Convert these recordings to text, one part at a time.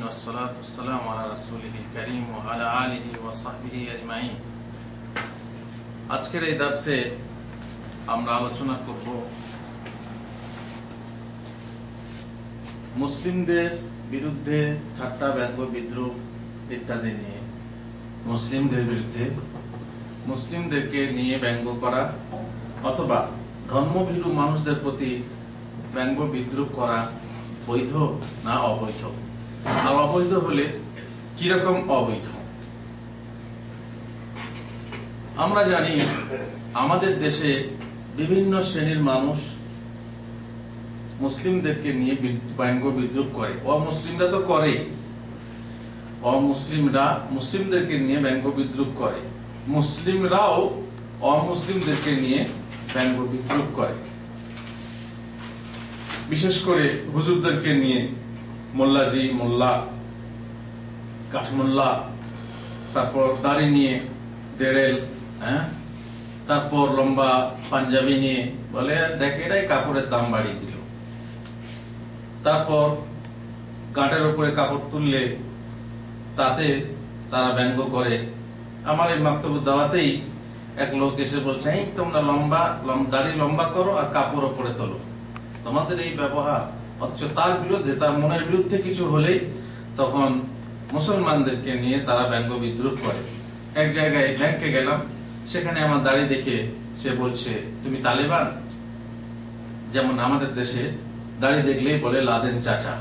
والصلاة والسلام على رسوله الكريم وعلى آله وصحبه أجمعين। আজকের এই দার্সে আমরা আলোচনা করব মুসলিমদের বিরুদ্ধে ঠাট্টা ব্যঙ্গ বিদ্রুপ ইত্যাদি নিয়ে। মুসলিমদের বিরুদ্ধে মুসলিমদেরকে নিয়ে ব্যঙ্গ করা অথবা ধর্মভীরু মানুষদের প্রতি ব্যঙ্গ বিদ্রুপ করা বৈধ না অবৈধ, আর অবৈধ হলে কিরকম অবৈধ? আমরা জানি আমাদের দেশে বিভিন্ন শ্রেণীর মানুষ মুসলিমদেরকে নিয়ে ব্যঙ্গ বিদ্রুপ করে। অমুসলিমরা তো করে, অমুসলিমরা মুসলিমদেরকে নিয়ে ব্যঙ্গ বিদ্রুপ করে, মুসলিমরাও অমুসলিমদেরকে নিয়ে ব্যঙ্গ বিদ্রুপ করে। বিশেষ করে হুজুরদেরকে নিয়ে মোল্লাজি, মোল্লা, কাঠমোল্লা, তারপর দাড়ি নিয়ে দেড়েল, তারপর লম্বা পাঞ্জাবি নিয়ে বলে দেখ এরাই কাপড়ের দাম বাড়িয়ে দিল। তারপর গাঁটের উপরে কাপড় তুললে তাতে তারা ব্যঙ্গ করে। আমার এই মাকতব দাওয়াতেই এক লোক এসে বলছে, এই তোমরা দাড়ি লম্বা করো আর কাপড় উপরে তোলো, তোমাদের এই ব্যবহার। অথচ তার বিরুদ্ধে, তার মনের বিরুদ্ধে কিছু হলেই তখন মুসলমানদেরকে নিয়ে তারা ব্যঙ্গ বিদ্রুপ করে। এক জায়গায় ব্যাংকে গেলাম, সেখানে আমার দাড়ি দেখে সে বলছে তুমি তালেবান। যেমন আমাদের দেশে দাড়ি দেখলেই বলে লাদেন চাচা,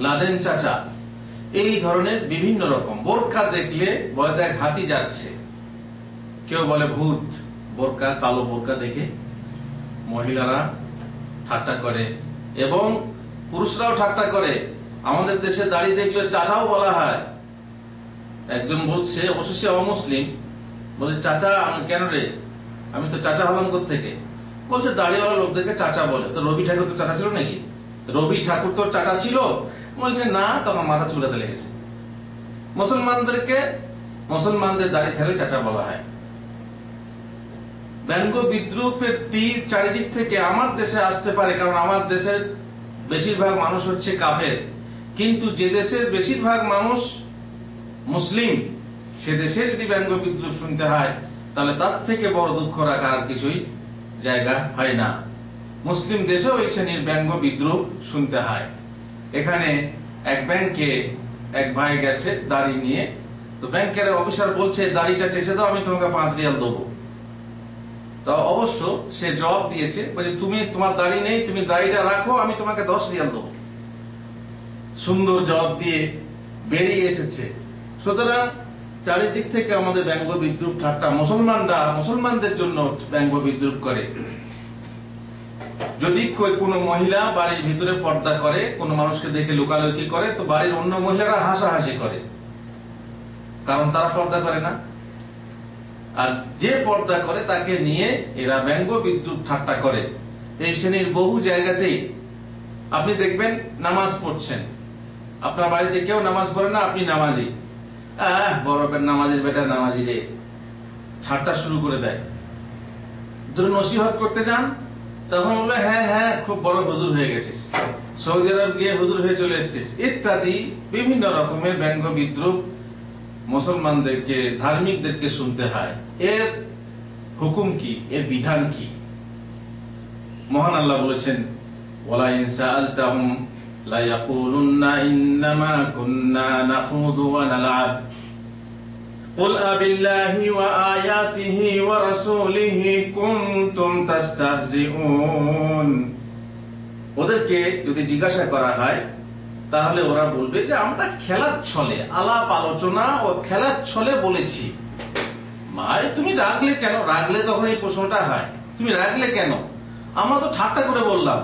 লাদেন চাচা, এই ধরনের বিভিন্ন রকম। বোরকা দেখলে বলে দেখ হাতি যাচ্ছে, কেউ বলে ভূত। বোরকা, কালো বোরকা দেখে মহিলারা ঠাট্টা করে এবং পুরুষরাও ঠাট্টা করে। আমাদের দেশে দাড়ি দেখলে চাচাও বলা হয়। একজন বলছে, অবশ্য সে অমুসলিম, বলছে চাচা। আমি কেন রে, আমি তো চাচা হলাম কোত্থেকে? বলছে দাড়িওয়ালা লোকদেরকে চাচা বলে। তো রবি ঠাকুর তো চাচা ছিল নাকি? রবি ঠাকুর তোর চাচা ছিল? বলছে না, তখন মাথা চুলাতে লেগেছে। মুসলমানদের দাড়ি থাকলে চাচা বলা হয়। ব্যঙ্গ বিদ্রুপের তীর চারিদিক থেকে আমার দেশে আসতে পারে, কারণ আমার দেশের বেশিরভাগ মানুষ হচ্ছে কাফের। কিন্তু যে দেশের বেশিরভাগ মানুষ মুসলিম, সে দেশে যদি ব্যঙ্গ বিদ্রুপ শুনতে হয় তাহলে তার থেকে বড় দুঃখ রাখার কিছুই জায়গা হয় না। মুসলিম দেশেও এই শ্রেণীর ব্যঙ্গ বিদ্রুপ শুনতে হয়। এখানে এক ব্যাংকে এক ভাই গেছে দাড়ি নিয়ে, তো ব্যাংকের অফিসার বলছে দাড়িটা চেষে দাও, আমি তোমাকে 5 রিয়াল দেবো। তো অবশ্য সে জবাব দিয়েছে, বলছে তুমি, তোমার দাড়ি নেই, তুমি দাড়িটা রাখো, আমি তোমাকে 10 রিয়াল দেবো। সুন্দর জবাব দিয়ে বেরিয়ে এসেছে। সুতরাং চারিদিক থেকে আমাদের ব্যঙ্গ বিদ্রুপ ঠাট্টা, মুসলমানরা মুসলমানদের জন্য ব্যঙ্গ বিদ্রুপ করে। যদি কোনো মহিলা বাড়ির ভিতরে পর্দা করে, কোনো মানুষকে দেখে লুকালুকি করে, তো বাড়ির অন্য মহিলারা হাসাহাসি করে, কারণ তারা পর্দা করে না। আর যে পর্দা করে তাকে নিয়ে এরা ব্যঙ্গ বিদ্রুপ ঠাট্টা করে। এই শ্রেণীর বহু জায়গাতেই আপনি দেখবেন নামাজ পড়ছেন, আপনার বাড়িতে কেউ নামাজ পড়ে না, আপনি নামাজি, বরফের নামাজির বেটা নামাজি রে, ঠাট্টা শুরু করে দেয়। নসিহত করতে যান, তখন বলে হ্যাঁ হ্যাঁ খুব বড় হুজুর হয়ে গেছিস, সৌদি আরব গিয়ে হুজুর হয়ে চলে এসেছিস, ইত্যাদি বিভিন্ন রকমের ব্যঙ্গ বিদ্রুপ মুসলমানদেরকে, ধার্মিকদেরকে শুনতে হয়। এর হুকুম কি, এর বিধান কি? মহান আল্লাহ বলেছেন, ওয়ালা ইন সাআলতাহুম লা ইয়াকুলুন্না ইন্নামা কুন্না নাখুদু ওয়া নালআব কুল আবিল্লাহি ওয়া আয়াতিহি ওয়া রাসূলিহি কুনতুম তাস্তাহজিউন। ওদেরকে যদি জিজ্ঞাসা করা হয় তাহলে ওরা বলবে যে আমরা খেলার ছলে, আলাপ আলোচনা ও খেলার ছলে বলেছি। ভাই তুমি রাগলে কেন? রাগলে তখন এই প্রশ্নটা হয়, তুমি রাগলে কেন? আমরা তো ঠাট্টা করে বললাম।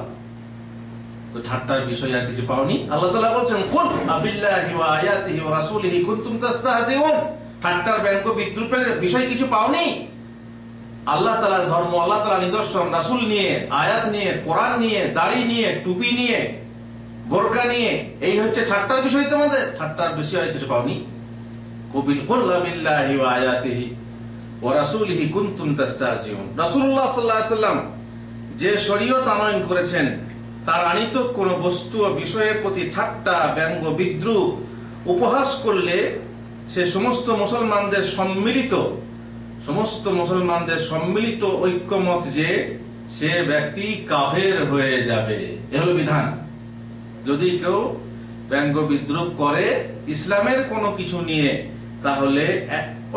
তো ঠাট্টার বিষয় আর কিছু পাওনি? আল্লাহ তাআলা বলছেন, কুল আবিল্লাহি ওয়া আয়াতিহি ওয়া রাসূলিহি কুনতুম তাস্তাহজিউন। ঠাট্টার ব্যঙ্গ বিদ্রুপের বিষয় কিছু পাওনি? আল্লাহ তাআলার ধর্ম, আল্লাহ তাআলার নিদর্শন, রাসূল নিয়ে, আয়াত নিয়ে, কোরআন নিয়ে, দাড়ি নিয়ে, টুপি নিয়ে, বোরকা নিয়ে, এই হচ্ছে ঠাট্টার বিষয় তোমাদের? ঠাট্টার বিষয় কিছু পাওনি? কুল আবিল্লাহি ওয়া আয়াতিহি ওয়া রাসূলিহি কুনতুম তাস্তাহজিউন। রাসূলুল্লাহ সাল্লাল্লাহু আলাইহি ওয়াসাল্লাম যে শরীয়ত আনয়ন করেছেন, তার আনিত কোন বস্তু ও বিষয়ের প্রতি ঠাট্টা, ব্যঙ্গ, বিদ্রুপ, উপহাস করলে সে সমস্ত মুসলমানদের সম্মিলিত ঐক্যমত যে সে ব্যক্তি কাফের হয়ে যাবে। এ হলো বিধান। যদি কেউ ব্যঙ্গ বিদ্রুপ করে ইসলামের কোনো কিছু নিয়ে, তাহলে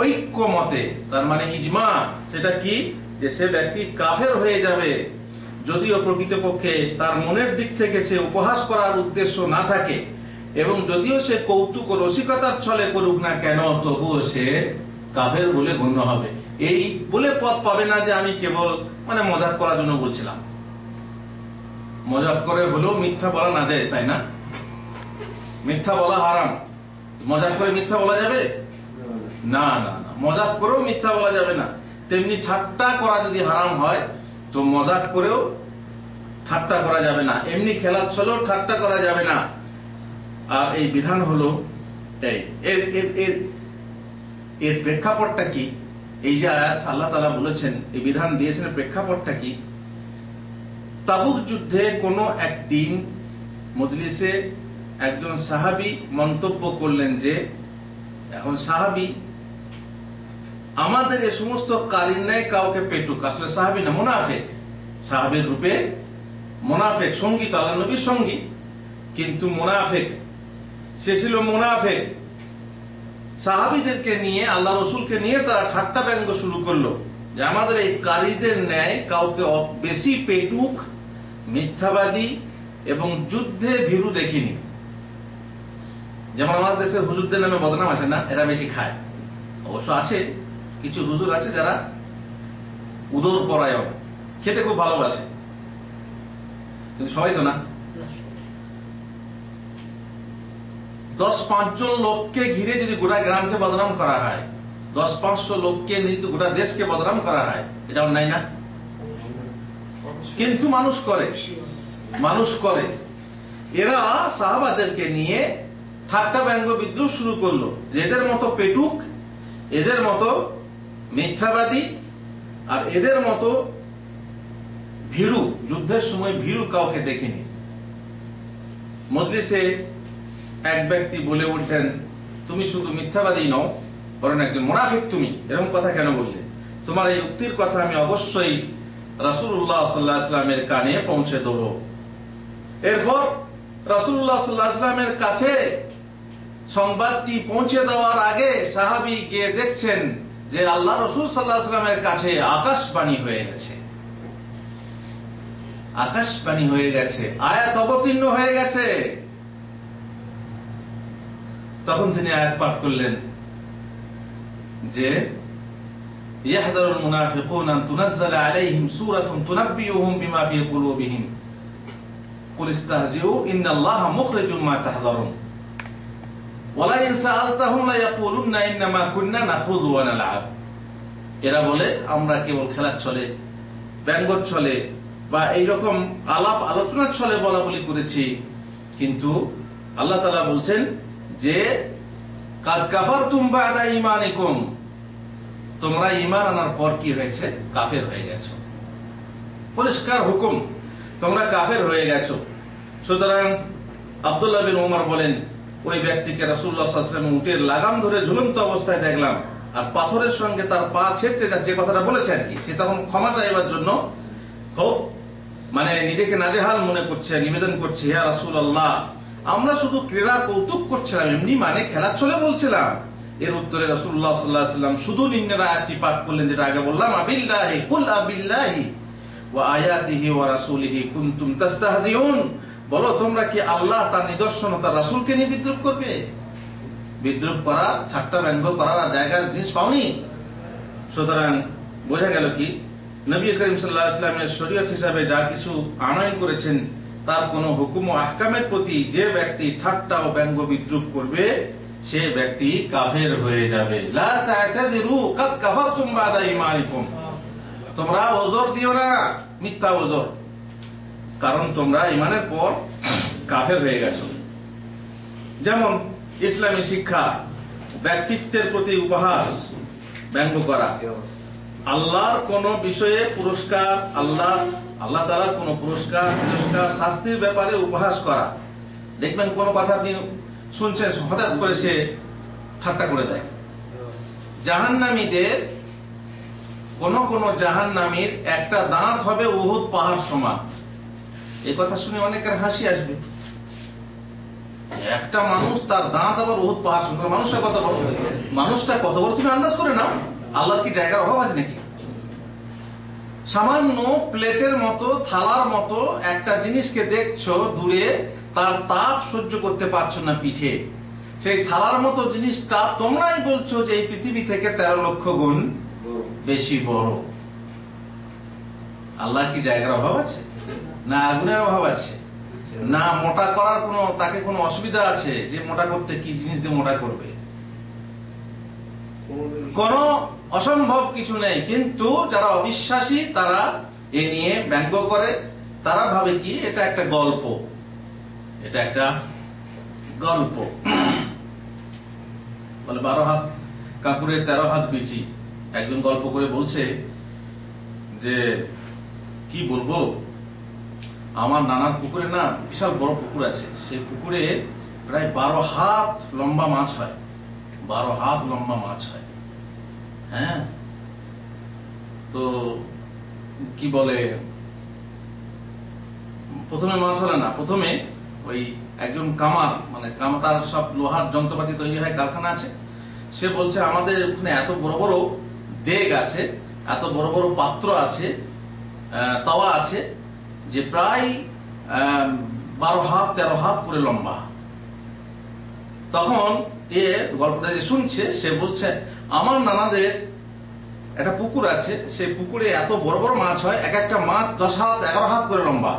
ঐক্যমতে, তার মানে ইজমা, সেটা কি, যে সে ব্যক্তি কাফের হয়ে যাবে। যদিও প্রকৃতপক্ষে তার মনের দিক থেকে সে উপহাস করার উদ্দেশ্য না থাকে, এবং যদিও সে কৌতুক ও রসিকতার ছলে করুক না কেন, তবুও সে কাফের বলে গণ্য হবে। এই বলে পথ পাবে না যে আমি কেবল মজাক করার জন্য বলছিলাম। মজাক করে হলেও মিথ্যা বলা না যায়, তাই না? মিথ্যা বলা হারাম। মজাক করে মিথ্যা বলা যাবে না? না, মজাক করেও মিথ্যা বলা যাবে না। তেমনি ঠাট্টা করা যদি হারাম হয়, তো মজাক করেও ঠাট্টা করা যাবে না, এমনি খেলার ছলেও ঠাট্টা করা যাবে না। আর এই বিধান হলো এর প্রেক্ষাপটটা কি? এই যে আয়াত আল্লাহ তাআলা বলেছেন, এই বিধান দিয়েছেন, প্রেক্ষাপটটা কি? তাবুক যুদ্ধে কোনো একদিন মজলিসে একজন সাহাবী মন্তব্য করলেন যে, এখন সাহাবী আমাদের এই সমস্ত কারির ন্যায় কাউকে পেটুক, আসলে সাহাবী না, মুনাফিক, সাহাবীর রূপে মুনাফিক, সঙ্গী তো আল্লাহর নবীর সঙ্গী, কিন্তু মুনাফিক, সে ছিল মুনাফিক। সাহাবীদেরকে নিয়ে, আল্লাহ রসুলকে নিয়ে তারা ঠাট্টা ব্যঙ্গ শুরু করলো যে আমাদের এই কারীদের ন্যায় কাউকে বেশি পেটুক, মিথ্যাবাদী এবং যুদ্ধে ভীরু দেখিনি। যেমন আমাদের দেশে হুজুরদের নামে বদনাম আছে না, এরা বেশি খায়। অবশ্য আছে কিছু হুজুর আছে যারা উদর পরায়ণ, খেতে খুব ভালোবাসে, কিন্তু সবাই তো না। 10-5 জন লোককে ঘিরে যদি গোটা গ্রামকে বদনাম করা হয়, 10-500 লোককে যদি গোটা দেশকে বদনাম করা হয়, এটা অন্যায় না? কিন্তু মানুষ করে। এরা সাহাবাদেরকে নিয়ে ঠাট্টা ব্যঙ্গ বিদ্রুপ শুরু করলো যে এদের মতো পেটুক, এদের মতো মিথ্যাবাদী, আর এদের মতো ভীরু, যুদ্ধের সময় ভীরু কাউকে দেখিনি। মজলিসে এক ব্যক্তি বলে উঠলেন, তুমি শুধু মিথ্যাবাদী নও, বরং একজন মুনাফিক। তুমি এরকম কথা কেন বললে? তোমার এই উক্তির কথা আমি অবশ্যই রাসূলুল্লাহ সাল্লাল্লাহু আলাইহি ওয়াসাল্লামের কানে পৌঁছে দেব। এরপর রাসূলুল্লাহ সাল্লাল্লাহু আলাইহি ওয়াসাল্লামের কাছে সংবাদটি পৌঁছে দেওয়ার আগে সাহাবী গিয়ে দেখছেন যে আল্লাহ রাসূল সাল্লাল্লাহু আলাইহি ওয়াসাল্লামের কাছে আকাশবাণী হয়ে গেছে, আকাশবাণী হয়ে গেছে, আয়াত অবতীর্ণ হয়ে গেছে। তখন তিনি আয়াত পাঠ করলেন যে ইয়াহযারুল মুনাফিকুনা আন তুনাজ্জালা আলাইহিম সূরাতুন তুনাব্বিউহুম বিমা ফি কুলুবিহিম কুল ইস্তাহজিউ ইন্নাল্লাহা মুখরিজুম মা তাহযারুন ওয়ালা ইন সাআলতাহুম লা ইয়াকুলুন্না ইন্নামা কুন্না নাখুযু ওয়া নালআব। এরা বলে আমরা কেবল খেলার ছলে, ব্যঙ্গের ছলে বা এইরকম আলাপ আলোচনার ছলে বলা বলি করেছি, কিন্তু আল্লাহ তাআলা বলছেন যে কাদ কাফারতুম বা'দা ঈমানিকুম, তোমরা ঈমান আনার পর কি হয়েছে? কাফের হয়ে গেছো। পরিষ্কার হুকুম, তোমরা কাফের হয়ে গেছো। সুতরাং আব্দুল্লাহ বিন ওমর বলেন, ওই ব্যক্তিকে রাসূলুল্লাহ সাল্লাল্লাহু আলাইহি ওয়াসাল্লাম উটের লাগাম ধরে ঝুলন্ত অবস্থায় দেখলাম, আর পাথরের সঙ্গে তার পা ছেঁচে যে কথাটা বলেছে আর কি, সে তখন ক্ষমা চাইবার জন্য খুব নিজেকে নাজেহাল মনে করছে, নিবেদন করছে, ইয়া রাসূলুল্লাহ, আমরা শুধু ক্রীড়া কৌতুক করছিলাম, এমনি খেলার চলে বলছিলাম। এর উত্তরে রাসূলুল্লাহ সাল্লাল্লাহু আলাইহি ওয়াসাল্লাম শুধু নিম্নের আয়াতটি পাঠ করলেন, যেটা আগে বললাম, আবিল্লাহি কুল আবিল্লাহি ওয়া আয়াতিহি ওয়া রাসূলিহি কুনতুম তাস্তাহজিউন, বলো তোমরা কি আল্লাহ, তার নিদর্শন, তার রাসূলকে নিয়ে বিদ্রুপ করবে? বিদ্রুপ করা, ঠাট্টা ব্যঙ্গ করার জায়গার জিনিস পাওনি। সুতরাং বোঝা গেল কি, নবী করিম সাল্লাল্লাহু আলাইহি ওয়াসাল্লামের শরীয়ত হিসাবে যা কিছু আনয়ন করেছেন, তার কোন হুকুম ও আহকামের প্রতি যে ব্যক্তি ঠাট্টা ও ব্যঙ্গ বিদ্রুপ করবে, সে ব্যক্তি কাফের হয়ে যাবে। লা তা'তাযিরু কাদ কাফারতুম বা'দা ঈমানিকুম, তোমরা ওযর দিও না, মিথ্যা ওযর, কারণ তোমরা ঈমানের পর কাফের হয়ে গেছো। যেমন ইসলামী শিক্ষা, ব্যক্তিত্বের প্রতি উপহাস, ব্যঙ্গ করা, আল্লাহর কোন বিষয়ে পুরস্কার, আল্লাহ তাআলার কোন পুরস্কার শাস্তির ব্যাপারে উপহাস করা। দেখবেন কোন কথা আপনি শুনছেন, হঠাৎ করে সে ঠাট্টা করে দেয়। জাহান্নামীদের কোন জাহান্নামীর একটা দাঁত হবে উহুদ পাহাড় সমান। এই কথা শুনে অনেকের হাসি আসবে। একটা মানুষ, তার দাঁত আবার উহুদ পাহাড় সমান। মানুষটা কত বড়, মানুষটা কত বড় তুমি আন্দাজ করে নাও। আল্লাহর কি জায়গার অভাব আছে নাকি? সামান্য প্লেটের মতো, থালার মতো একটা জিনিসকে দেখছো দূরে, তার তাপ সহ্য করতে পারছো না পিঠে। সেই থালার মতো জিনিসটা তোমরাই বলছো যে এই পৃথিবী থেকে 13 লক্ষ গুণ বেশি বড়। আল্লাহর কি জায়গার অভাব আছে? না আগুনের অভাব আছে? না মোটা করার তাকে কোনো অসুবিধা আছে যে মোটা করতে? কি জিনিস দিয়ে মোটা করবে? কোন অসম্ভব কিছু নেই। কিন্তু যারা অবিশ্বাসী তারা এ নিয়ে ব্যঙ্গ করে। তারা ভাবে কি এটা একটা গল্প, এটা একটা গল্প। বলে 12 হাত কাপড়ে 13 হাত বিচি। একজন গল্প করে বলছে যে কি বলবো, আমার নানার পুকুরে না বিশাল বড় পুকুর আছে। সেই পুকুরে প্রায় 12 হাত লম্বা মাছ হয়। 12 হাত লম্বা মাছ হয়। হ্যাঁ, তো কি বলে, প্রথমে মাছ হলে না, প্রথমে ওই একজন কামার, মানে কামাতার সব লোহার যন্ত্রপাতি তৈরি হয়, কারখানা আছে। সে বলছে আমাদের ওখানে এত বড় বড় দেগ আছে, এত বড় বড় পাত্র আছে, তাওয়া আছে, যে প্রায় 12 হাত 13 হাত করে লম্বা। তখন এ গল্পটা যে শুনছে সে বলছে আমার নানাদের একটা পুকুর আছে, সেই পুকুরে এত বড় বড় মাছ হয়, এক একটা মাছ 10 হাত 11 হাত করে লম্বা।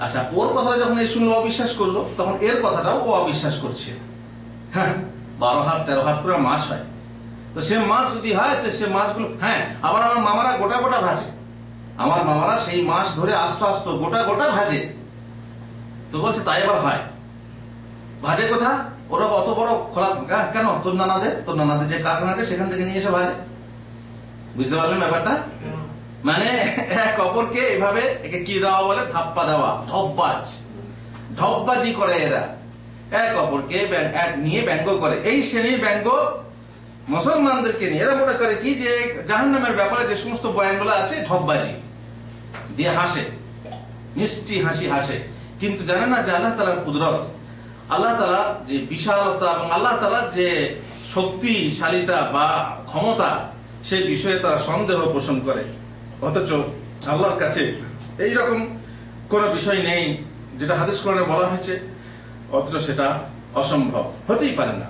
আচ্ছা, ওর কথাটা যখন এই শুনলো, অবিশ্বাস করলো, তখন এর কথাটাও ও অবিশ্বাস করছে। হ্যাঁ, 12 হাত 13 হাত করে মাছ হয়, তো সে মাছ যদি হয় তো সে মাছগুলো, হ্যাঁ, আবার আমার মামারা গোটা গোটা ভাজে। আমার মামারা সেই মাছ ধরে আস্ত আস্ত গোটা গোটা ভাজে। তো বলছে তাই আবার হয়, ভাজে কোথা? ওরা অত বড় খোলা কেন? তোর নানাদের যে কারখানা আছে সেখান থেকে নিয়ে এসে ভাজে। বুঝতে পারলেন ব্যাপারটা? মানে এক অপরকে এভাবে, একে কি দেওয়া বলে? ধাপ্পা দেওয়া, ঢপবাজি করে এরা, এক অপরকে নিয়ে ব্যঙ্গ করে। এই শ্রেণীর ব্যঙ্গ মুসলমানদেরকে নিয়ে। এরা মনে করে কি যে জাহান্নামের ব্যাপারে যে সমস্ত বয়ানগুলো আছে ঢপবাজি দিয়ে হাসে, মিষ্টি হাসি হাসে, কিন্তু জানে না যে আল্লাহ তাআলার কুদরত, আল্লাহ তাআলা যে বিশালতা এবং আল্লাহ তাআলার যে শক্তিশালিতা বা ক্ষমতা, সে বিষয়ে তারা সন্দেহ পোষণ করে। অথচ আল্লাহর কাছে এইরকম কোন বিষয় নেই যেটা হাদিস কোরআনে বলা হয়েছে, অথচ সেটা অসম্ভব, হতেই পারে না।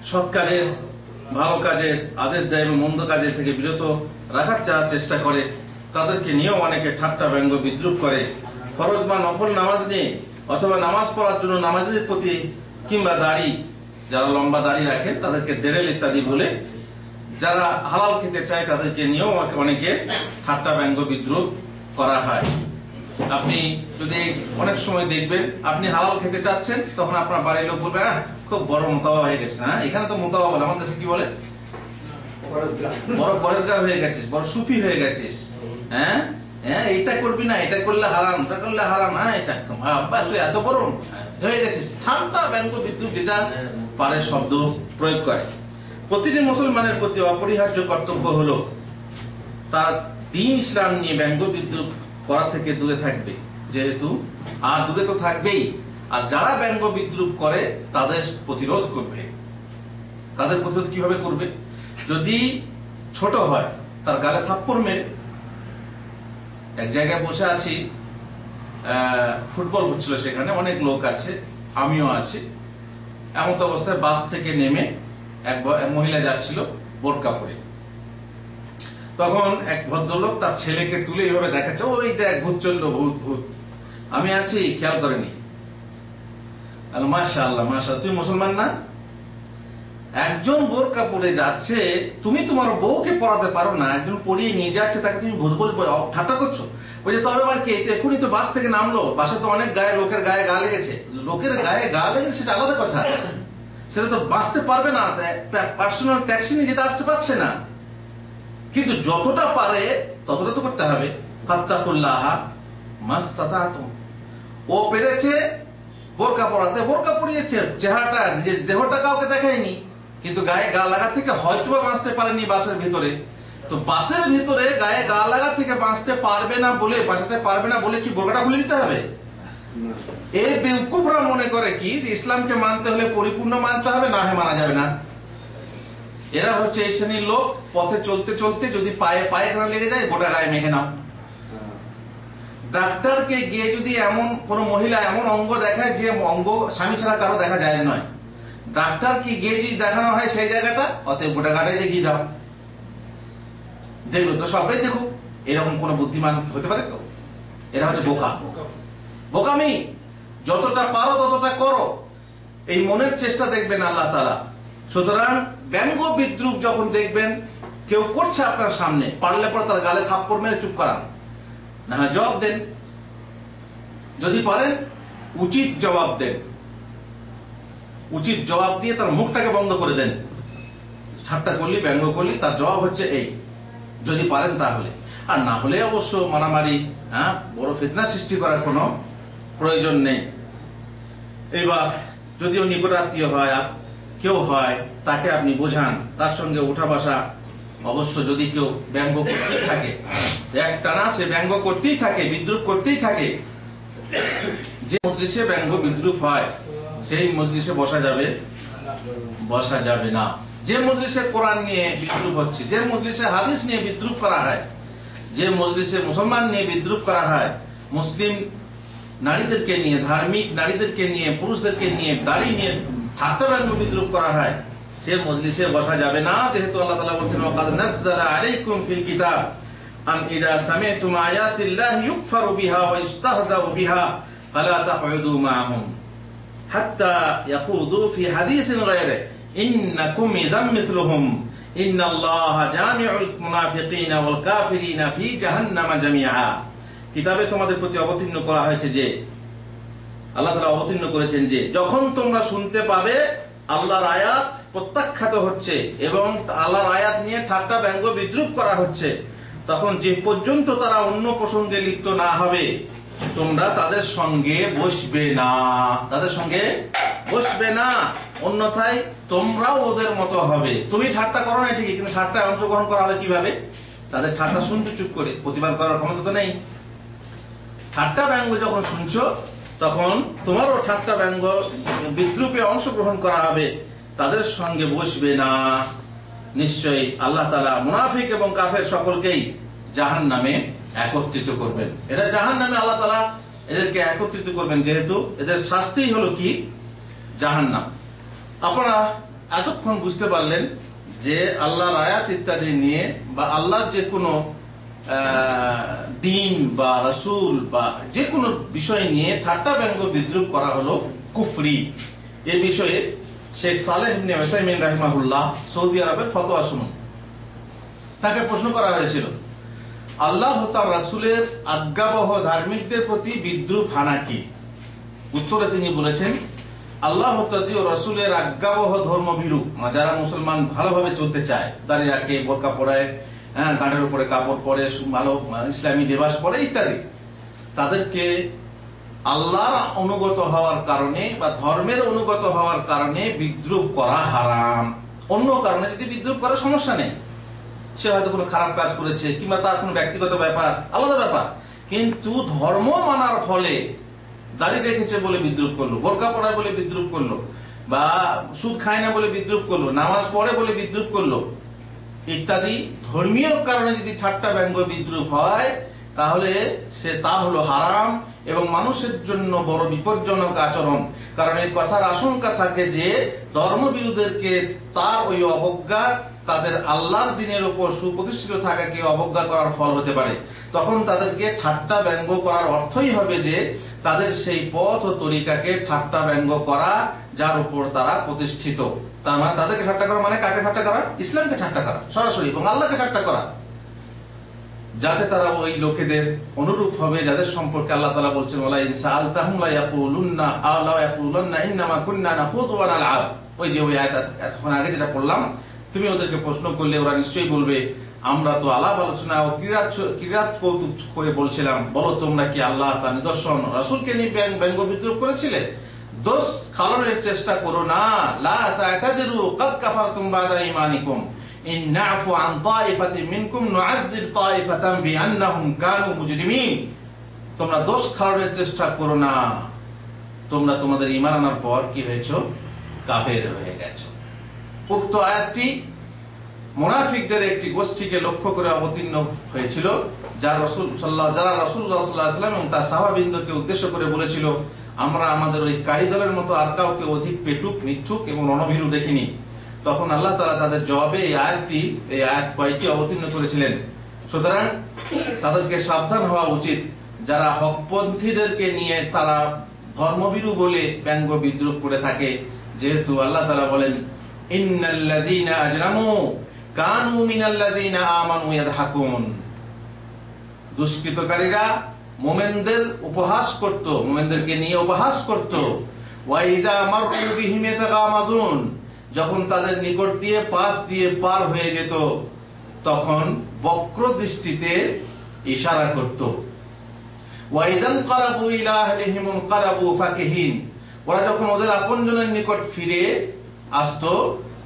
সৎ কাজের, ভালো কাজের আদেশ দেয় এবং মন্দ কাজের থেকে বিরত রাখার চেষ্টা করে। তাদেরকে নিয়েও অনেকে ঠাট্টা ব্যঙ্গ বিদ্রুপ করে। ফরজ বা নফল নামাজ নিয়ে, অথবা নামাজ পড়ার জন্য নামাজের প্রতি, কিংবা দাড়ি, যারা লম্বা দাড়ি রাখে তাদেরকে দেড়েল ইত্যাদি বলে, যারা হালাল খেতে চায় তাদেরকে নিয়েও অনেকে ঠাট্টা ব্যঙ্গ বিদ্রুপ করা হয়। আপনি যদি অনেক সময় দেখবেন আপনি হালাল খেতে চাচ্ছেন, তখন আপনার বাড়ির লোক বলবে খুব বড় মোতাওয়া হয়ে গেছে। হ্যাঁ, এখানে তো মোতাওয়া বলে, আমাদের দেশে কি বলে? বড় পরেশগার হয়ে গেছিস, বড় সুফি হয়ে গেছিস। হ্যাঁ হ্যাঁ, এটা করবি না, এটা করলে হারাম, এটা করলে হারাম। হ্যাঁ, এটা তুই এত বড় হয়ে গেছিস। ঠাট্টা ব্যঙ্গ বিদ্রুপ যেটা পারে শব্দ প্রয়োগ করে। প্রতিটি মুসলমানের প্রতি অপরিহার্য কর্তব্য হলো তার দ্বীন ইসলাম নিয়ে ব্যঙ্গ বিদ্রুপ করা থেকে দূরে থাকবে, যেহেতু আর দূরে তো থাকবেই। আর যারা ব্যঙ্গ বিদ্রুপ করে তাদের প্রতিরোধ করবে। তাদের প্রতিরোধ কিভাবে করবে? যদি ছোট হয় তার গালে থাপ্পড় মেরে। এক জায়গায় বসে আছি, ফুটবল হচ্ছিল, সেখানে অনেক লোক আছে, আমিও আছি। এমন অবস্থায় বাস থেকে নেমে এক মহিলা যাচ্ছিল বোরকা পরে। তখন এক ভদ্রলোক তার ছেলেকে তুলে এইভাবে দেখাচ্ছে, ওই দেখ ভূত চললো, ভূত ভূত। আমি আছি, খেয়াল করেনি। মাশাআল্লাহ মাশাআল্লাহ, তুমি মুসলমান না? একজন বোরকা পরে যাচ্ছে, তুমি তোমার বউকে পড়াতে পারো না, একজন পড়িয়ে নিয়ে যাচ্ছে, তাকে তুমি ভূত বলে ঠাট্টা করছো। ওই যে তবে আবার কি, এখনই তো বাস থেকে নামলো, বাসে তো অনেক লোকের গায়ে গা লেগেছে। লোকের গায়ে গা লেগেছে সেটা আলাদা কথা, সেটা তো বাঁচতে পারবে না, পার্সোনাল ট্যাক্সি নিয়ে যেতে আসতে পারছে না। কিন্তু যতটা পারে ততটা তো করতে হবে। ফাত্তাকুল্লাহ মাস্তাতাতুম। ও পেরেছে বোরকা পরাতে, বোরকা পরিয়েছে, চেহারাটা নিজের দেহটা কাউকে দেখায়নি, কিন্তু গায়ে গা লাগা থেকে হয়তো বাঁচতে পারেনি বাসের ভিতরে। তো বাসের ভিতরে গায়ে গা লাগা থেকে বাঁচতে পারবে না বলে, বাঁচাতে পারবে না বলে কি বোরকাটা খুলে দিতে হবে? এই বেউকুফরা মনে করে কি ইসলামকে মানতে হলে পরিপূর্ণ মানতে হবে, না হয় মানা যাবে না। এরা হচ্ছে এই শ্রেণীর লোক, পথে চলতে চলতে যদি পায়ে পায়খানা লেগে যায় গোটা গায়ে মেখে নাও। ডাক্তারকে গিয়ে যদি এমন কোন মহিলা এমন অঙ্গ দেখায় যে অঙ্গ স্বামী ছাড়া কারো দেখা যায় নয়, ডাক্তারকে গিয়ে যদি দেখানো হয় সেই জায়গাটা, অতএব গোটা গাটাই দেখিয়ে দাও, দেখলো তো সবাই দেখুক। এরকম কোন বুদ্ধিমান হতে পারে তো? এরা হচ্ছে বোকা, বোকামি। যতটা পারো ততটা করো, এই মনের চেষ্টা দেখবেন আল্লাহ তাআলা। সুতরাং ব্যঙ্গ বিদ্রুপ যখন দেখবেন কেউ করছে আপনার সামনে, পারলে পরে তার গালে থাপ্পড় মেরে চুপ করান, না জবাব দেন। যদি পারেন উচিত জবাব দেন, উচিত জবাব দিয়ে তার মুখটাকে বন্ধ করে দেন। ঠাট্টা করলি, ব্যঙ্গ করলি, তার জবাব হচ্ছে এই, যদি পারেন তাহলে। আর না হলে অবশ্য মারামারি, বড় ফিতনা সৃষ্টি করার কোনো প্রয়োজন নেই। এবার যদিও নিকটাত্মীয় হয়, কেউ হয়, তাকে আপনি বোঝান, তার সঙ্গে উঠা বসা। অবশ্য যদি কেউ ব্যঙ্গ করতেই থাকে, একটানা সে ব্যঙ্গ করতেই থাকে, বিদ্রুপ করতেই থাকে, যে মজলিসে ব্যঙ্গ বিদ্রুপ হয় সেই মজলিসে বসা যাবে? বসা যাবে না। যে মজলিসে কোরআন নিয়ে বিদ্রুপ হচ্ছে, যে মজলিসে হাদিস নিয়ে বিদ্রুপ করা হয়, যে মজলিসে মুসলমান নিয়ে বিদ্রুপ করা হয়, মুসলিম নারীদেরকে নিয়ে, ধার্মিক নারীদেরকে নিয়ে, পুরুষদেরকে নিয়ে, দাড়ি নিয়ে ঠাট্টা ব্যঙ্গ বিদ্রুপ করা হয়, সে মজলিসে বসা যাবে না। যেহেতু আল্লাহ তাআলা বলেছেন ওয়াকাদ নাযালা আলাইকুম ফিল কিতাব আন ইযা সামি'তুম আয়াতিল্লাহি ইউকফারু বিহা ওয়া ইস্তাহজাউ বিহা ফালা তাকউদু মা'হুম হাত্তা ইয়াখুদু ফি হাদিসিন গায়রিহি ইন্নাকুম ইযাম মিছলুহুম ইন্নাল্লাহা জামিউল মুনাফিকিনা ওয়াল কাফিরিনা ফি জাহান্নামা জামিআ। কিতাবে তোমাদের প্রতি অবতীর্ণ করা হয়েছে যে, আল্লাহ তাআলা অবতীর্ণ করেছেন যে, যখন তোমরা শুনতে পাবে আল্লাহর আয়াত প্রত্যাখ্যাত হচ্ছে এবং আল্লাহর আয়াত নিয়ে ঠাট্টা ব্যঙ্গ বিদ্রুপ করা হচ্ছে, তখন যে পর্যন্ত তারা অন্য প্রসঙ্গে লিপ্ত না হবে তোমরা তাদের সঙ্গে বসবে না, তাদের সঙ্গে বসবে না, অন্যথায় তোমরাও ওদের মতো হবে। তুমি ঠাট্টা করো না ঠিকই, কিন্তু ঠাট্টায় অংশগ্রহণ করা হবে কিভাবে? তাদের ঠাট্টা শুনছো চুপ করে, প্রতিবাদ করার ক্ষমতা তো নেই। ঠাট্টা ব্যঙ্গ যখন শুনছো তখন তোমারও ঠাট্টা ব্যঙ্গ বিদ্রুপে অংশগ্রহণ করা হবে, তাদের সঙ্গে বসবে না। নিশ্চয়ই আল্লাহ তাআলা মুনাফিক এবং কাফের সকলকেই জাহান্নামে একত্রিত করবেন। এরা জাহান্নামে আল্লাহ তাআলা এদেরকে একত্রিত করবেন, যেহেতু এদের শাস্তি হলো কি? জাহান্নাম। আপনারা এতক্ষণ বুঝতে পারলেন যে আল্লাহর আয়াত ইত্যাদি নিয়ে বা আল্লাহর যে কোনো দিন বা রাসূল বা যে কোনো বিষয় নিয়ে ঠাট্টা ব্যঙ্গ বিদ্রুপ করা হলো কুফরি। এই বিষয়ে শেখ সালেহ ইবনে উসাইমিন রাহিমাহুল্লাহ সৌদি আরবের ফতোয়া শুনুন। তাকে প্রশ্ন করা হয়েছিল আল্লাহ তার রাসূলের আজ্ঞাবহ ধার্মিকদের প্রতি বিদ্রুপ হানা কি? উত্তরে তিনি বলেছেন, আল্লাহ ও রাসূলের আজ্ঞাবহ ধর্মভীরু, যারা মুসলমান ভালোভাবে চলতে চায়, দাড়ি রাখে, বোরকা পরায়, গাঁটের উপরে কাপড় পরে, ভালো ইসলামী লেবাস পরে ইত্যাদি, তাদেরকে আল্লাহর অনুগত হওয়ার কারণে বা ধর্মের অনুগত হওয়ার কারণে বিদ্রুপ করা হারাম। অন্য কারণে যদি বিদ্রুপ করার সমস্যা নেই, সে হয়তো কোনো খারাপ কাজ করেছে কিংবা তার কোনো ব্যক্তিগত ব্যাপার, আলাদা ব্যাপার, কিন্তু ধর্ম মানার ফলে দাড়ি রেখেছে বলে বিদ্রুপ করলো, বোরকা পরায় বলে বিদ্রুপ করলো, বা সুদ খায় না বলে বিদ্রুপ করলো, নামাজ পড়ে বলে বিদ্রুপ করলো ইত্যাদি ধর্মীয় কারণে যদি ঠাট্টা ব্যঙ্গ বিদ্রুপ হয় তাহলে তা হলো হারাম এবং মানুষের জন্য বড় বিপজ্জনক আচরণ। কারণ এই কথার আশঙ্কা থাকে যে ধর্মবিরোধীদেরকে তার ওই অবজ্ঞা তাদের আল্লাহর দ্বীনের উপর সুপ্রতিষ্ঠিত থাকাকে অবজ্ঞা করার ফল হতে পারে। তখন তাদেরকে ঠাট্টা ব্যঙ্গ করার অর্থই হবে যে তাদের সেই পথ ও তরিকাকে ঠাট্টা ব্যঙ্গ করা যার উপর তারা প্রতিষ্ঠিত। তার মানে তাদেরকে ঠাট্টা করা মানে কাকে ঠাট্টা করা? ইসলামকে ঠাট্টা করা সরাসরি, এবং আল্লাহকে ঠাট্টা করা, যাতে তারা ওই লোকেদের অনুরূপ হবে যাদের সম্পর্কে আল্লাহ তাআলা বলছেন ওয়ালা ইন সাআলতাহুম লা ইয়াকুলুন্না আলা ইয়াকুলুন্না ইন্নামা কুননা নাখুযু ওয়া নালআব। ওই যে ওই আয়াত এখন আগে যেটা পড়লাম, তুমি ওদেরকে প্রশ্ন করলে ওরা নিশ্চয়ই বলবে আমরা তো আলাপ আলোচনা ও কিরাত কৌতুক করে বলছিলাম, বলো তোমরা কি আল্লাহ তার নিদর্শন রাসূলকে নিয়ে ব্যঙ্গ বিদ্রুপ করেছিলে? দোষ খালানোর চেষ্টা করো না। লা তা'তাজিরু ক্বাদ কাফারতুম বা'দা ঈমানিকুম ইন না'ফু আন তা'iফাতিন মিনকুম নু'আযযিব তা'iফাতান বিআন্নাহুম কানু মুজরিমিন। তোমরা দোষ খালানোর চেষ্টা করো না, তোমরা তোমাদের ঈমান আনার পর কি হয়েছো? কাফের হয়ে গেছো। উক্ত আয়াতটি মুনাফিকদের একটি গোষ্ঠীকে লক্ষ্য করে অবতীর্ণ হয়েছিল, যারা রাসূলুল্লাহ সাল্লাল্লাহু আলাইহি ওয়াসাল্লাম এবং তার সাহাবীদেরকে উদ্দেশ্য করে বলেছিল, আমরা আমাদের ওই কারি দলের মতো আর কাউকে অধিক পেটুক, মিথ্যুক এবং রণভীরু দেখিনি। তখন আল্লাহ তাআলা তাদের জবাবে এই আয়াত কয়েকটি অবতীর্ণ করেছিলেন। সুতরাং তাদেরকে সাবধান হওয়া উচিত, যারা হকপন্থীদেরকে নিয়ে তারা ধর্মভীরু বলে ব্যঙ্গ বিদ্রুপ করে থাকে। যেহেতু আল্লাহ তাআলা বলেন, ইন্নাল্লাযীনা আজরামু কানু মিনাল্লাযীনা আমানু ইয়াদহাকুন। দুষ্কৃতকারীরা মুমিনদের উপহাস করত, মুমিনদেরকে নিয়ে উপহাস করত। ওয়া ইযা মাররু বিহিম ইয়াতাগামাজুন, যখন তাদের নিকট দিয়ে পাশ দিয়ে পার হয়ে যেত তখন বক্র দৃষ্টিতে ইশারা করত। ওয়া ইযান ক্বালাবু ইলা আহলিহিম ক্বালাবু ফাকিহিন, ওরা যখন ওদের আপনজনের নিকট ফিরে আসতো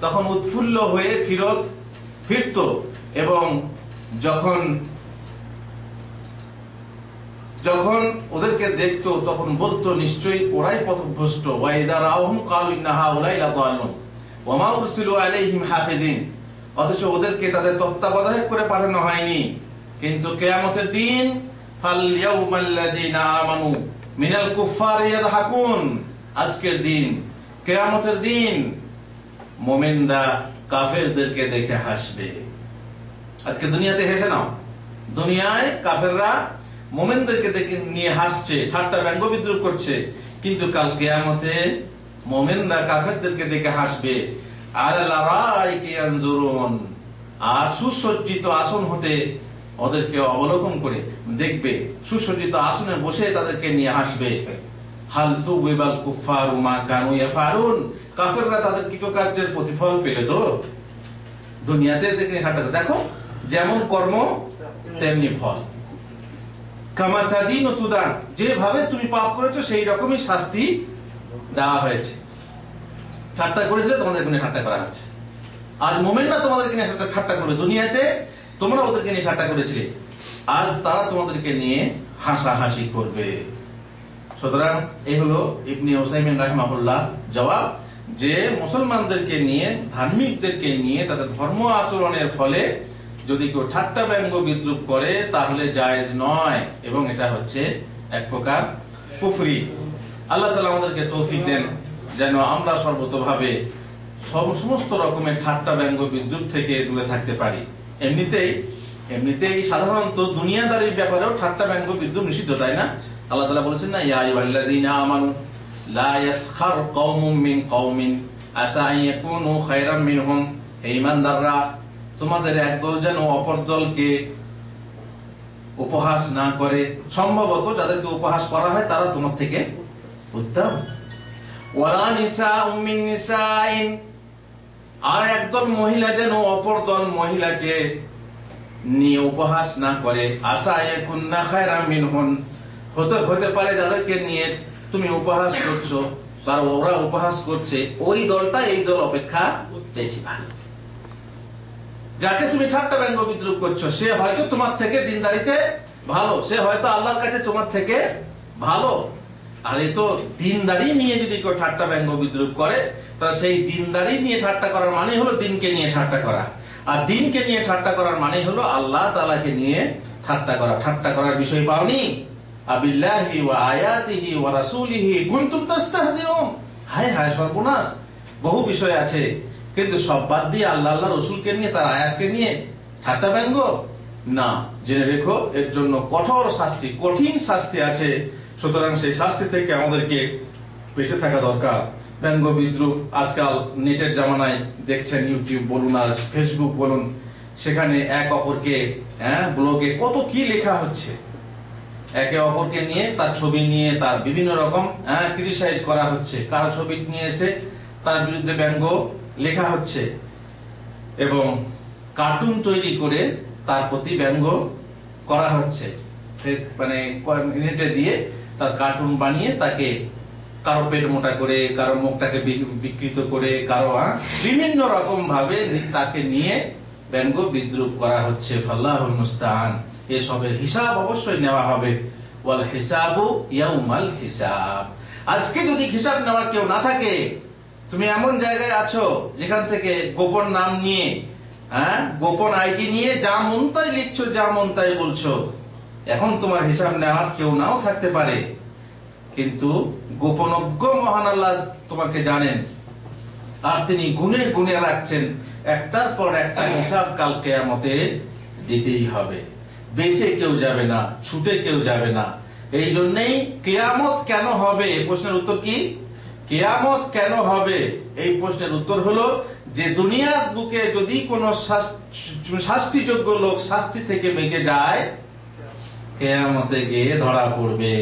তখন উৎফুল্ল হয়ে ফিরত, এবং যখন ওদেরকে দেখতো তখন বলতো নিশ্চয়ই ওরাই পথভ্রষ্ট। ওয়া ইযা রাআহুম ক্বালু ইন্না হাউলাই লাদাল্লুন ওয়া মা উরসিলু আলাইহিম হাফিজিন, অথচ ওদেরকে তাদের তত্ত্বাবধায়ক করে পাঠানো হয়নি। কিন্তু কিয়ামতের দিন ফাল ইয়াউমাল্লাযীনা আমানু মিনাল কুফফারি ইয়াদহাকুন, আজকের দিন, কিয়ামতের দিন মুমিনরা কাফেরদেরকে দেখে হাসবে। আজকে দুনিয়াতে হেসে নাও, দুনিয়ায় কাফেররা মুমিনদেরকে দেখে নিয়ে হাসছে, ঠাট্টা ব্যঙ্গ বিদ্রুপ করছে, কিন্তু কাল কিয়ামতে মুমিনরা কাফেরদেরকে দেখে হাসবে। আলাল আরাইকি ইয়ানজুরুন, আর সুসজ্জিত আসন হতে ওদেরকে অবলোকন করে দেখবে, সুসজ্জিত আসনে বসে তাদেরকে নিয়ে হাসবে। হাল সুবিবাল কুফফারু মা কানু ইয়াফআলুন, কাফেররা তাদের কৃতকার্যের প্রতিফল পেলে তো? দুনিয়াতে দেখে হাঁটাতে দেখো, যেমন কর্ম তেমনি ফল। কামা তাদিনু তুদান, যেভাবে তুমি পাপ করেছো সেই রকমই শাস্তি দেওয়া হয়েছে। ঠাট্টা করেছিলে, তোমাদেরকে নিয়ে ঠাট্টা করা হচ্ছে। আজ মুমিনরা তোমাদেরকে নিয়ে ঠাট্টা করবে, দুনিয়াতে তোমরা ওদেরকে নিয়ে ঠাট্টা করেছিলে, আজ তারা তোমাদেরকে নিয়ে হাসাহাসি করবে। সুতরাং এই হলো ইবনে উসাইমিন রাহিমাহুল্লাহ জবাব, যে মুসলমানদেরকে নিয়ে, ধার্মিকদেরকে নিয়ে তাদের ধর্ম আচরণের ফলে যদি কেউ ঠাট্টা ব্যঙ্গ বিদ্রুপ করে তাহলে জায়েজ নয়, এবং এটা হচ্ছে এক প্রকার কুফরি। আল্লাহ তাআলা আমাদেরকে তৌফিক দেন যেন আমরা সর্বতোভাবে সমস্ত রকমের ঠাট্টা ব্যঙ্গ বিদ্রুপ থেকে দূরে থাকতে পারি। এমনিতেই সাধারণত দুনিয়াদারির ব্যাপারেও ঠাট্টা ব্যঙ্গ বিদ্রুপ নিষিদ্ধ, তাই না? আল্লাহ তাআলা বলেছেন না, ইয়া আইয়ুহাল্লাযীনা আমানু লা ইয়াসখার কওমুম মিন কওমিন আসা আন ইয়াকুনু খায়রাম মিনহুম, হে ঈমানদাররা, তোমাদের একদল যেন অপর দলকে উপহাস না করে, সম্ভবত যাদেরকে উপহাস করা হয় তারা তোমার থেকে উত্তম। ওয়ালা নিসাউম মিন নিসাইন, আর একদল মহিলা যেন অপর দল মহিলাকে নিয়ে উপহাস না করে। আসা ইয়াকুননা খায়রাম মিনহুন, হতে পারে যাদেরকে নিয়ে তুমি উপহাস করছো আর ওরা উপহাস করছে ওই দলটা এই দল অপেক্ষা বেশি ভালো। যাকে তুমি ঠাট্টা ব্যঙ্গ বিদ্রুপ করছো সে হয়তো তোমার থেকে দিনদারিতে ভালো, সে হয়তো আল্লাহর কাছে তোমার থেকে ভালো। আর এই তো দিনদারি নিয়ে যদি কেউ ঠাট্টা ব্যঙ্গ বিদ্রুপ করে, তাহলে সেই দিনদারি নিয়ে ঠাট্টা করার মানে হলো দিনকে নিয়ে ঠাট্টা করা, আর দিনকে নিয়ে ঠাট্টা করার মানে হলো আল্লাহ তাআলাকে নিয়ে ঠাট্টা করা। ঠাট্টা করার বিষয় পাওনি? আবিল্লাহি ওয়া আয়াতিহি ওয়া রাসূলিহি কুনতুম তাস্তাহজিউন, হায় হায় সর্বনাশ, বহু বিষয় আছে, কিন্তু সব বাদ দিয়ে আল্লাহ রাসূলকে নিয়ে, তার আয়াতকে নিয়ে ঠাট্টা ব্যঙ্গ না। জেনে রেখো, এর জন্য কঠোর শাস্তি, কঠিন শাস্তি আছে। সুতরাং সেই শাস্তি থেকে আমাদেরকে বেঁচে থাকা দরকার। ব্যঙ্গ বিদ্রুপ আজকাল নেটের জামানায় দেখছেন, ইউটিউব বলুন আর ফেসবুক বলুন, সেখানে এক অপরকে ব্লগে কত কি লেখা হচ্ছে, একে অপরকে নিয়ে, তার ছবি নিয়ে তার বিভিন্ন রকম ক্রিটিসাইজ করা হচ্ছে, কারো ছবি নিয়ে এসে তার বিরুদ্ধে ব্যঙ্গ লেখা হচ্ছে, এবং কার্টুন তৈরি করে তার প্রতি ব্যঙ্গ করা হচ্ছে, মানে নেটে দিয়ে তার কার্টুন বানিয়ে তাকে কারো পেট মোটা করে, কারো মুখটাকে বিকৃত করে, কারো বিভিন্ন রকম ভাবে তাকে নিয়ে ব্যঙ্গ বিদ্রুপ করা হচ্ছে। ফাল্লাহুল মুস্তাআন। এসবের হিসাব অবশ্যই নেওয়া হবে। ওয়াল হিসাবু ইয়াউমাল হিসাব। আজকে যদি হিসাব নেওয়ার কেউ না থাকে, তুমি এমন জায়গায় আছো যেখান থেকে গোপন নাম নিয়ে, গোপন আইডি নিয়ে যা মন তাই লিখছো, যা মন তাই বলছো, এখন তোমার হিসাব নেওয়ার কেউ নাও থাকতে পারে, কিন্তু গোপনজ্ঞ মহান আল্লাহ তোমাকে জানেন, আর তিনি গুনে গুনে রাখছেন। একটার পর একটা হিসাব কাল কিয়ামতে দিতেই হবে। বেঁচে কেউ যাবে না, ছুটে কেউ যাবে না। এই জন্যই কিয়ামত কেন হবে, প্রশ্নের উত্তর কি? কিয়ামত কেন হবে এই প্রশ্নের উত্তর হলো যে দুনিয়ার বুকে যদি কোনো শাস্তিযোগ্য লোক শাস্তি থেকে বেঁচে যায়, কিয়ামতে গিয়ে ধরা পড়বে।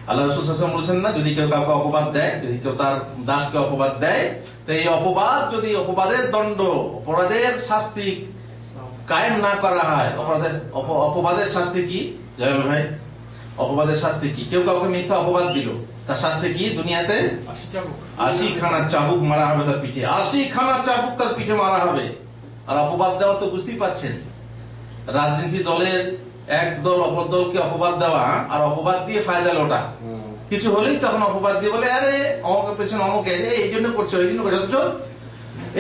আল্লাহ রাসূল সাল্লাল্লাহু আলাইহি ওয়াসাল্লাম বলেছেন না, যদি কেউ কাউকে অপবাদ দেয়, যদি কেউ তার দাসকে অপবাদ দেয়, তো এই অপবাদ যদি অপবাদের দণ্ড, অপরাধের শাস্তি কায়েম না করা হয়, অপবাদের শাস্তি কি জয়ল ভাই? অপবাদের শাস্তি কি? কেউ কাউকে মিথ্যা অপবাদ দিল, তার শাস্তি কি? দুনিয়াতে 80 খানা চাবুক মারা হবে তার পিঠে, 80 খানা চাবুক তার পিঠে মারা হবে। আর অপবাদ দেওয়া তো বুঝতেই পাচ্ছেন, রাজনীতি দলের এক দল অপর দলকে অপবাদ দেওয়া, আর অপবাদ দিয়ে ফায়দা লোটা। কিছু হলেই তখন অপবাদ দিয়ে বলে, আরে অমকের পেছনে অমকে এই জন্য করছো, এই জন্য করছো। অথচ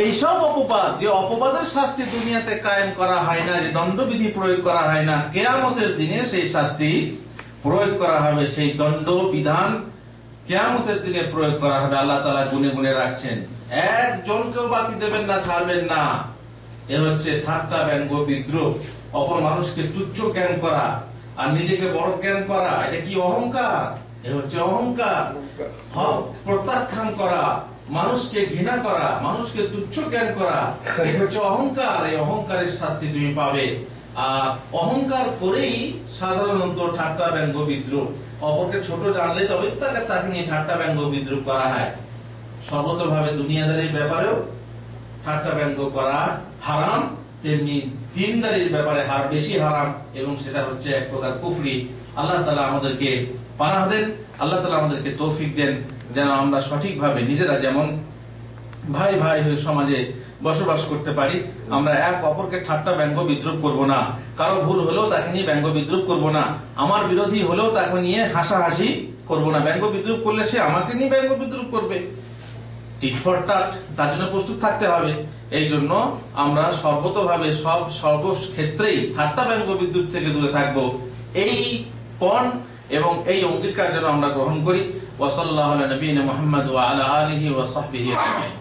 এইসব অপবাদ, যে অপবাদের শাস্তি দুনিয়াতে কায়েম করা হয় না, যে দণ্ডবিধি প্রয়োগ করা হয় না, কিয়ামতের দিনে সেই শাস্তি প্রয়োগ করা হবে। সেই দণ্ড বিধান কিয়ামতের দিনে প্রয়োগ করা হবে। আল্লাহ তাআলা গুনে গুনে রাখছেন, একজনকেও বাকি দেবেন না, ছাড়বেন না। এ হচ্ছে ঠাট্টা, ব্যঙ্গ, বিদ্রুপ, অপর মানুষকে তুচ্ছ জ্ঞান করা আর নিজেকে বড় জ্ঞান করা। এটা কি অহংকার? এ হচ্ছে অহংকার। হক প্রত্যাখ্যান করা, মানুষকে ঘৃণা করা, মানুষকে তুচ্ছ জ্ঞান করা, এ হচ্ছে অহংকার। এই অহংকারের শাস্তি তুমি পাবে। আর অহংকার করেই সাধারণত ঠাট্টা, ব্যঙ্গ, বিদ্রুপ, অপরকে ছোট জানলে তবে তাকে নিয়ে ঠাট্টা, ব্যঙ্গ, বিদ্রুপ করা হয়। সর্বতভাবে দুনিয়াদারির ব্যাপারেও ঠাট্টা, ব্যঙ্গ করা হারাম, তেমনি দিনদারির ব্যাপারে বেশি হারাম, এবং সেটা হচ্ছে এক প্রকার কুফরি। আল্লাহ তাআলা আমাদেরকে পানাহ দেন, আল্লাহ তাআলা আমাদেরকে তৌফিক দেন, যেন আমরা সঠিকভাবে নিজেরা যেমন ভাই ভাই হয়ে সমাজে বসবাস করতে পারি। আমরা এক অপরকে ঠাট্টা, ব্যঙ্গ, বিদ্রুপ করব না। কারো ভুল হলেও তাকে নিয়ে ব্যঙ্গ বিদ্রুপ করব না। আমার বিরোধী হলেও তাকে নিয়ে হাসাহাসি করব না। ব্যঙ্গ বিদ্রুপ করলে সে আমাকে নিয়ে ব্যঙ্গ বিদ্রুপ করবে। টিট ফর টাট, তার জন্য প্রস্তুত থাকতে হবে। এই জন্য আমরা সর্বতভাবে সর্বক্ষেত্রেই ঠাট্টা, ব্যঙ্গ, বিদ্রুপ থেকে দূরে থাকবো। এই পণ এবং এই অঙ্গীকার যেন আমরা গ্রহণ করি। ওয়া সাল্লাল্লাহু আলা নবিয়িনা মুহাম্মদ ওয়া আলা আলিহি ওয়া সাহবিহি আজমাইন।